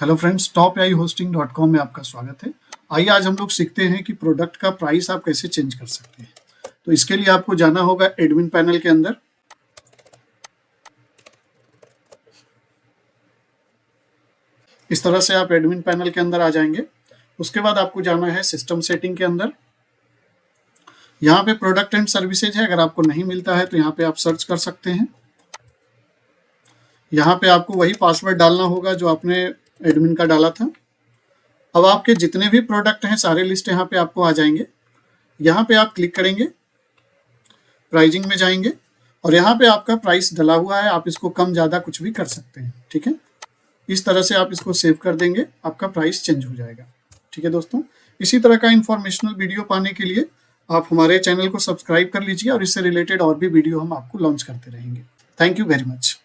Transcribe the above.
Hello friends, topaihosting.com में आपका स्वागत है। आइए आज हम लोग सीखते हैं कि प्रोडक्ट का प्राइस आप कैसे चेंज कर सकते हैं। तो इसके लिए आपको जाना होगा एडमिन पैनल के अंदर। इस तरह से आप एडमिन पैनल के अंदर आ जाएंगे। उसके बाद आपको जाना है सिस्टम सेटिंग के अंदर। यहाँ पे प्रोडक्ट एंड सर्विसेज है, अगर आपको नहीं मिलता है तो यहाँ पे आप सर्च कर सकते हैं। यहाँ पे आपको वही पासवर्ड डालना होगा जो आपने एडमिन का डाला था। अब आपके जितने भी प्रोडक्ट हैं सारे लिस्ट यहाँ पे आपको आ जाएंगे। यहाँ पे आप क्लिक करेंगे, प्राइजिंग में जाएंगे और यहाँ पे आपका प्राइस डला हुआ है, आप इसको कम ज़्यादा कुछ भी कर सकते हैं। ठीक है, इस तरह से आप इसको सेव कर देंगे, आपका प्राइस चेंज हो जाएगा। ठीक है दोस्तों, इसी तरह का इंफॉर्मेशनल वीडियो पाने के लिए आप हमारे चैनल को सब्सक्राइब कर लीजिए और इससे रिलेटेड और भी वीडियो हम आपको लॉन्च करते रहेंगे। Thank you very much.